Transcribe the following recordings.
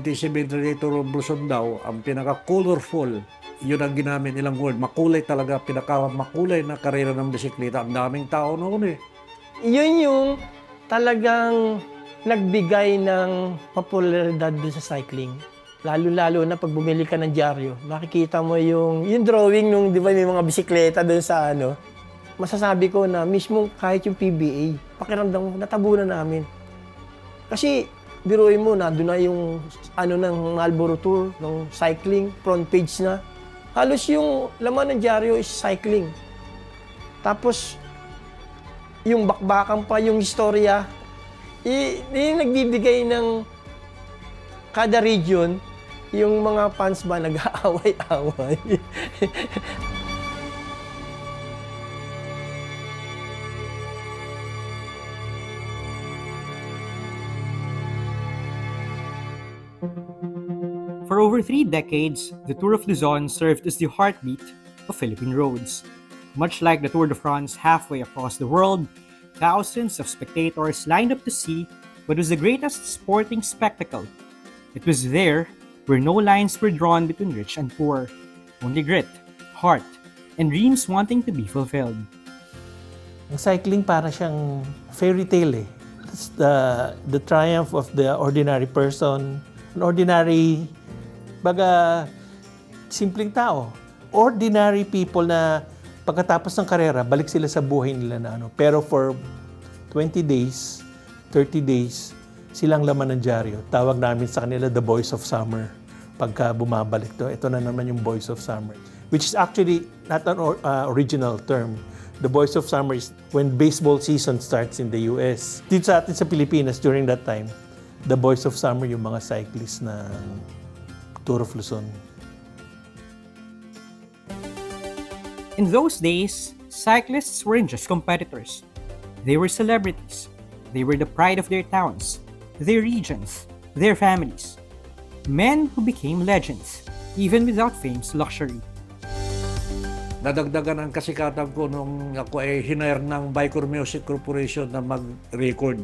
1973 Tour of Luzon daw, ang pinaka-colorful, yun ang ginamit nilang word. Makulay talaga, pinaka-makulay na karera ng bisikleta. Ang daming tao noon eh. Yun yung talagang nagbigay ng popularidad doon sa cycling. Lalo-lalo na pag bumili ka ng dyaryo, makikita mo yung drawing nung, di ba, may mga bisikleta doon sa ano. Masasabi ko na mismo kahit yung PBA, pakiramdam ko, natabunan namin. Kasi, biruin mo, nandun na yung ano ng Marlboro Tour, ng cycling, front page na. Halos yung laman ng dyaryo is cycling. Tapos, yung bakbakan pa, yung istorya, yung nagbibigay ng kada region, yung mga fans ba nag-aaway-away. For over 3 decades, the Tour of Luzon served as the heartbeat of Philippine roads. Much like the Tour de France halfway across the world, thousands of spectators lined up to see what was the greatest sporting spectacle. It was there where no lines were drawn between rich and poor, only grit, heart, and dreams wanting to be fulfilled. Ang cycling para siyang fairy tale eh. It's the triumph of the ordinary person, an ordinary, baga, simpleng tao. Ordinary people na pagkatapos ng karera, balik sila sa buhay nila na ano. Pero for 20 days, 30 days, silang laman ng dyaryo. Tawag namin sa kanila the Boys of Summer. Pagka bumabalik to, ito na naman yung Boys of Summer. Which is actually not an original term. The Boys of Summer is when baseball season starts in the US. Dito sa atin sa Pilipinas, during that time, the Boys of Summer yung mga cyclists ng Tour of Luzon. In those days, cyclists weren't just competitors. They were celebrities. They were the pride of their towns, their regions, their families. Men who became legends, even without fame's luxury. Nadagdagan ang kasikatan ko nung ako ay hinire ng Bicor Music Corporation na mag-record.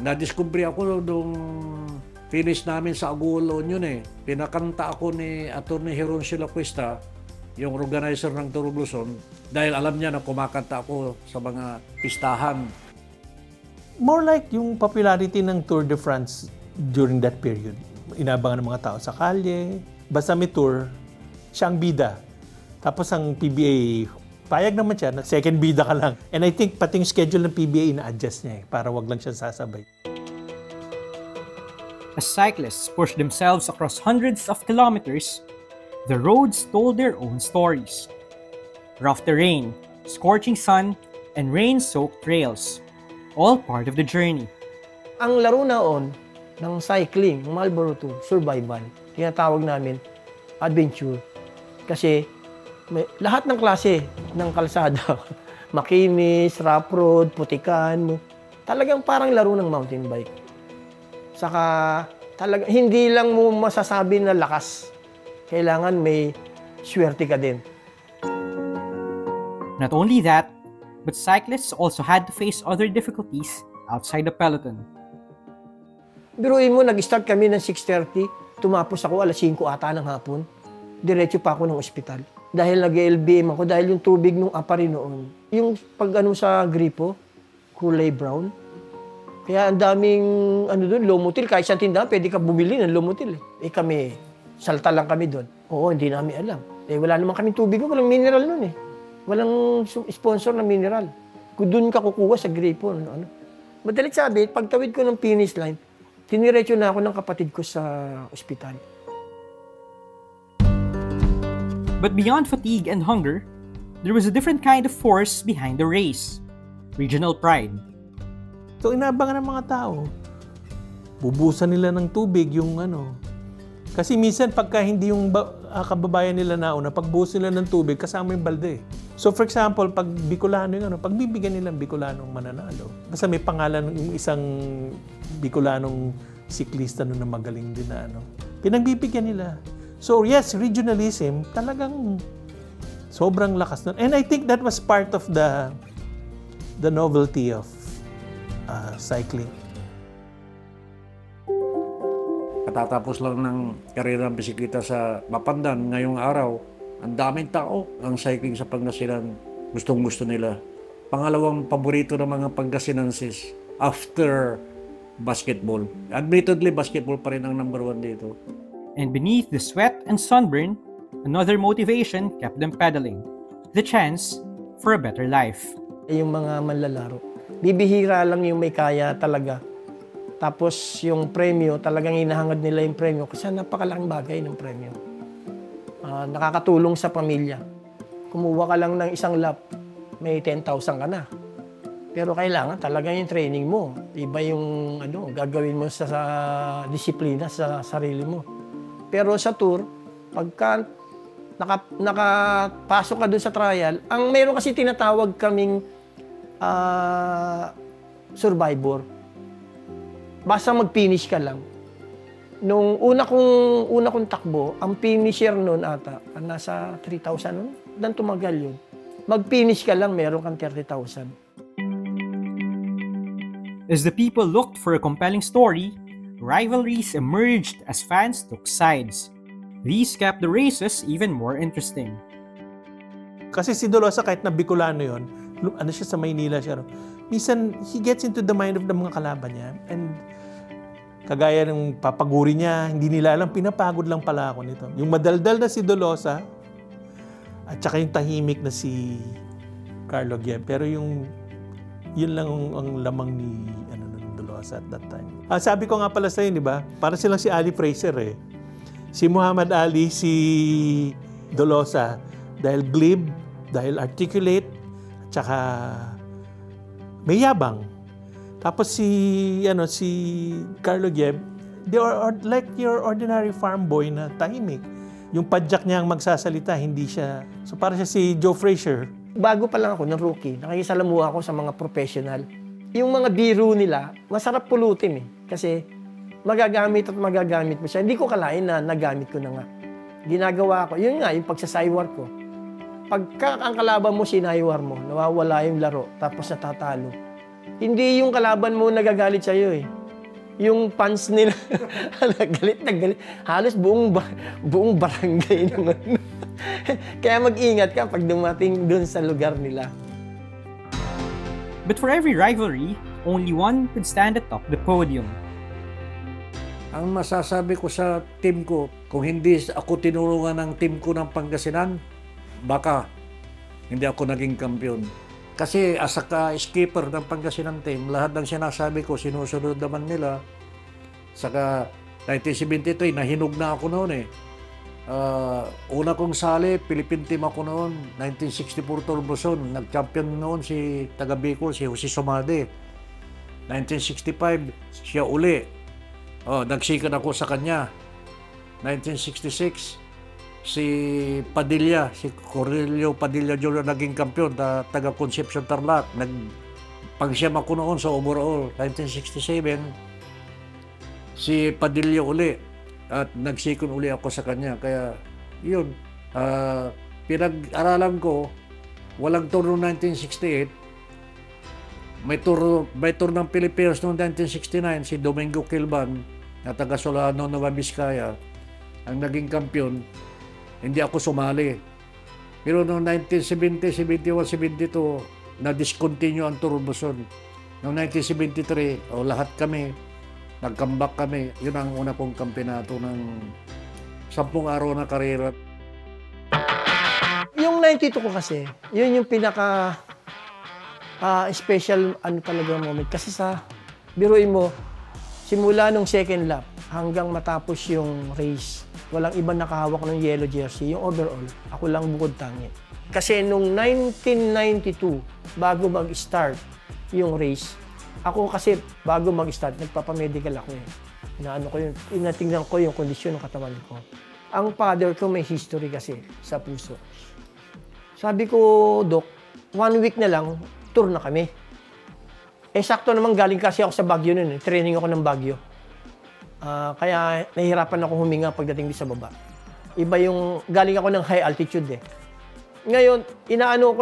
Nadiskubre ako nung finish namin sa Agulon yun eh. Pinakanta ako ni Atty. Heroncio Lacuesta, yung organizer ng Tour of Luzon, dahil alam niya na kumakanta ako sa mga pistahan. More like yung popularity ng Tour de France during that period. Inabangan ng mga tao sa kalye. Basta may tour, siya ang bida. Tapos ang PBA, payag naman siya na second bida ka lang. And I think pati yung schedule ng PBA ina-adjust niya para wag lang siya sasabay. As cyclists pushed themselves across hundreds of kilometers, the roads told their own stories. Rough terrain, scorching sun, and rain-soaked trails, all part of the journey. Ang laro noon ng cycling, ng Marlboro Tour, survival. Tinatawag namin adventure. Kasi lahat ng klase ng kalsada, makinis, rough road, putikan, talagang parang laro ng mountain bike. Saka hindi lang mo masasabi na lakas. Kailangan may swerte ka din. Not only that, but cyclists also had to face other difficulties outside the peloton. Biruin mo, nag-start kami ng 6:30, tumapos ako alas 5 ata ng hapon. Diretso pa ako ng ospital. Dahil nag-LBM ako, dahil yung tubig nung apari noon. Yung pag-ano sa gripo, kulay brown. Kaya ang daming, doon, Lomotil. Kahit sa tindahan, pwede ka bumili ng Lomotil. Kami, salta lang kami doon. Oo, hindi namin alam. Wala naman kaming tubig, walang mineral noon eh. Walang sponsor na mineral. Kung doon ka kukuha sa gripo. Madalit sabi, pagtawid ko ng finish line, tiniretso na ako ng kapatid ko sa ospital. But beyond fatigue and hunger, there was a different kind of force behind the race. Regional pride. So inabangan ng mga tao. Bubusan nila ng tubig yung Kasi minsan pagka hindi yung kababayan nila nauna, pagbuhos nila ng tubig, kasama yung balde. So for example, pag Bicolano yung pagbibigyan nilang Bicolanong mananalo. Basta may pangalan ng isang Bicolanong siklista na magaling din na pinagbibigyan nila. So yes, regionalism talagang sobrang lakas nun. And I think that was part of the novelty of cycling. katatapos lang ng karera ng bisikleta sa Mapandan ngayong araw. Ang daming tao ang cycling sa Pangasinan. Gustong-gusto nila. Pangalawang paborito ng mga Pangasinenses after basketball. Admittedly, basketball pa rin ang number 1 dito. And beneath the sweat and sunburn, another motivation kept them pedaling. The chance for a better life. Yung mga manlalaro, bibihira lang yung may kaya talaga. Tapos yung premyo, talagang hinahangad nila yung premyo kasi napakalaking bagay ng premyo. Nakakatulong sa pamilya. Kumuha ka lang ng isang lap, may 10,000 ka na. Pero kailangan talaga yung training mo. Iba yung gagawin mo sa disiplina sa sarili mo. Pero sa tour, pagka nakapasok ka dun sa trial, ang meron kasi tinatawag kaming survivor. Basta mag-finish ka lang. Nung una kong takbo, ang finisher noon ata, nasa 3,000 noon. Dan tumagal yun. Mag-finish ka lang, meron kang 30,000. As the people looked for a compelling story, rivalries emerged as fans took sides. These kept the races even more interesting. Kasi si Dolosa, kahit na Bicolano yun, siya sa Maynila siya. Minsan, he gets into the mind of the mga kalaban niya. And kagaya ng papaguri niya, hindi nila alam, pinapagod lang pala ako nito. Yung madaldal na si Dolosa, at saka yung tahimik na si Carlo Gieb. Pero yun lang ang lamang ni Dolosa at that time. Sabi ko nga pala sa'yo, di ba? Para silang si Ali Fraser eh. Si Muhammad Ali, si Dolosa, dahil glib, dahil articulate, at saka may yabang. Tapos si Carlo Gieb, they are like your ordinary farm boy na tahimik. Yung padjak niya ang magsasalita, hindi siya. So para siya si Joe Frazier. Bago pa lang ako ng rookie, nakikisalamuha ako sa mga professional. Yung mga biro nila, masarap pulutin eh. Kasi magagamit mo siya. Hindi ko kalain na nagamit ko na nga. Ginagawa ko, yun nga, yung pagsasaywar ko. Pagka ang kalaban mo, sinaywar mo, nawawala yung laro, tapos natatalo. Hindi yung kalaban mo nagagalit sa'yo eh. Yung fans nila, galit na galit. Halos buong barangay naman. Kaya mag-ingat ka pag dumating dun sa lugar nila. But for every rivalry, only one could stand atop the podium. Ang masasabi ko sa team ko, kung hindi ako tinulungan ng team ko ng Pangasinan, baka hindi ako naging kampiyon. Kasi as a skipper ng Pangasinan team, lahat ng sinasabi ko, sinusunod naman nila. Saka 1973, nahinog na ako noon eh. Una kong sali, Philippine team ako noon, 1964 Turbozone. Nag-champion noon si taga Bicol, si Jose Somade. 1965, siya uli. Nagsikan ako sa kanya. 1966, si Padilla, si Cornelio Padilla Jr. naging kampiyon, taga Concepcion Tarlac. Pang-siyam ako noon sa overall. 1967, si Padilla uli. At nagsikon uli ako sa kanya. Kaya, yun. Pinag-aralan ko, walang tour noong 1968. May tour ng Pilipinas noong 1969, si Domingo Quilban, na taga Solano, Nueva Vizcaya, ang naging kampiyon. Hindi ako sumali. Pero noong 1970, 71, 72, na-discontinue ang Turbozone. Noong 1973, lahat kami, nag-comeback kami. Yun ang una kong kampyonato ng 10 araw na karera. Yung 92 ko kasi, yun yung pinaka special talaga moment. Kasi biruin mo, simula nung second lap hanggang matapos yung race, walang ibang nakahawak ng yellow jersey. Yung overall, ako lang bukod tangi. Kasi nung 1992, bago mag-start yung race, ako kasi bago mag-start, nagpapamedical ako eh. Inatingnan ko yung kondisyon ng katawan ko. Ang father ko may history kasi sa puso. Sabi ko, Dok, 1 week na lang, tour na kami. Sakto naman galing kasi ako sa Baguio nun eh. Training ako ng Baguio. Kaya nahihirapan ako huminga pagdating sa baba. Iba yung, galing ako ng high altitude eh. Ngayon, inaano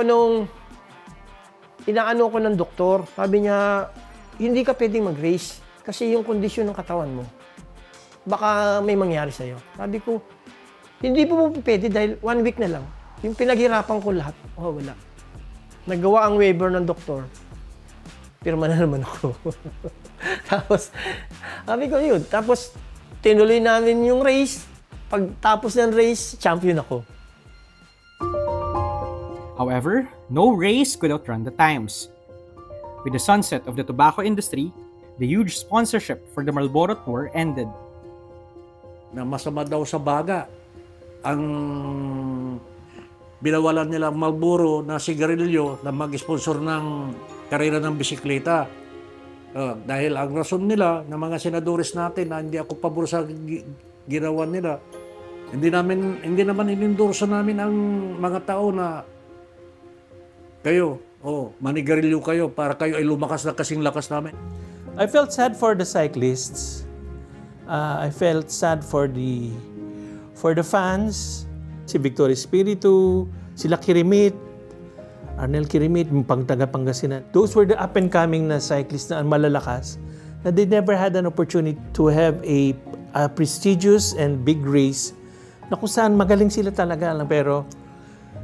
ko ng doktor. Sabi niya, hindi ka pwedeng mag-race kasi yung kondisyon ng katawan mo. baka may mangyari sa'yo. Sabi ko, hindi po pwede dahil 1 week na lang. Yung pinaghirapan ko lahat, wala. Nagawa ang waiver ng doktor. Pirma na naman ako. Tapos, sabi ko yun. Tapos, tinuloy namin yung race. Pagtapos ng race, champion ako. However, no race could outrun the times. With the sunset of the tobacco industry, the huge sponsorship for the Marlboro Tour ended. Na masama daw sa baga ang binawalan nila Marlboro na sigarilyo na mag-sponsor ng karera ng bisikleta. Dahil ang rason nila ng mga senadores natin na hindi ako pabor sa ginawa nila, hindi naman inendorso namin ang mga tao na kayo, manigarilyo kayo para kayo ay lumakas na kasing lakas namin. I felt sad for the cyclists. I felt sad for the fans. Si Victor Espiritu, sila Kirimit, Arnel Kirimit, yung Pangasinan. Those were the up-and-coming na cyclists na malalakas na they never had an opportunity to have a prestigious and big race na kung saan magaling sila talaga lang. Pero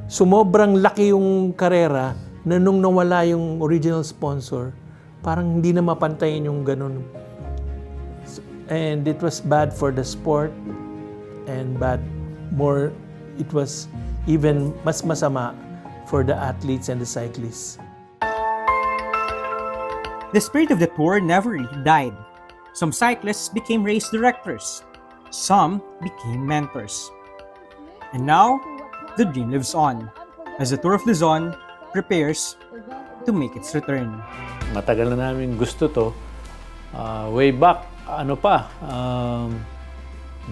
sumobrang laki yung karera na nung nawala yung original sponsor, parang hindi na mapantayin yung ganun. And it was bad for the sport and it was even mas masama for the athletes and the cyclists. The spirit of the tour never really died. Some cyclists became race directors. Some became mentors. And now, the dream lives on as the Tour of Luzon prepares to make its return. Matagal na namin gusto to. Way back,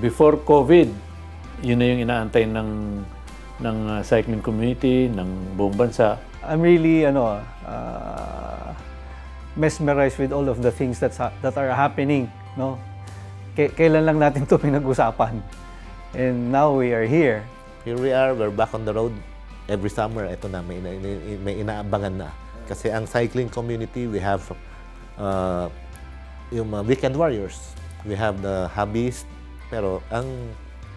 before COVID, yun na yung inaantay ng cycling community, ng buong bansa. I'm really mesmerized with all of the things that are happening, no? Kailan lang natin to pinag-usapan. And now we are here. Here we are, we're back on the road. Every summer, ito na, may inaabangan na. Kasi ang cycling community, we have yung weekend warriors. We have the hobbyist. Pero ang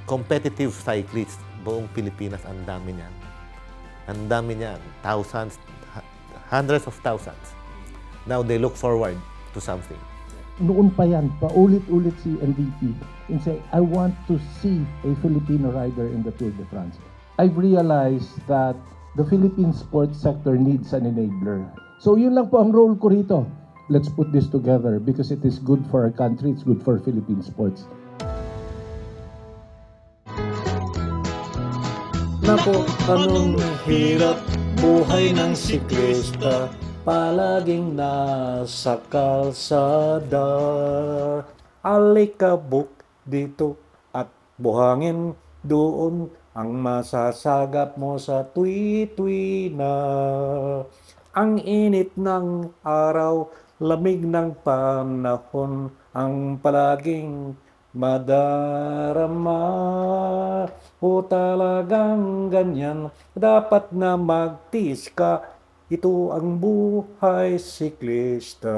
competitive cyclists, buong Pilipinas, ang dami niyan. Ang dami niyan. Thousands, hundreds of thousands. Now they look forward to something. Noon pa yan, paulit-ulit si MVP and say, I want to see a Filipino rider in the Tour de France. I've realized that the Philippine sports sector needs an enabler. So yun lang po ang role ko rito. Let's put this together because it is good for our country, it's good for Philippine sports. Nako, anong hirap buhay ng siklista, palaging nasa kalsada. Alikabok dito at buhangin doon, ang masasagap mo sa tuwi-tuwi na. Ang init ng araw, lamig ng panahon, ang palaging madarama. O talagang ganyan, dapat na magtiis ka. Ito ang buhay siklista.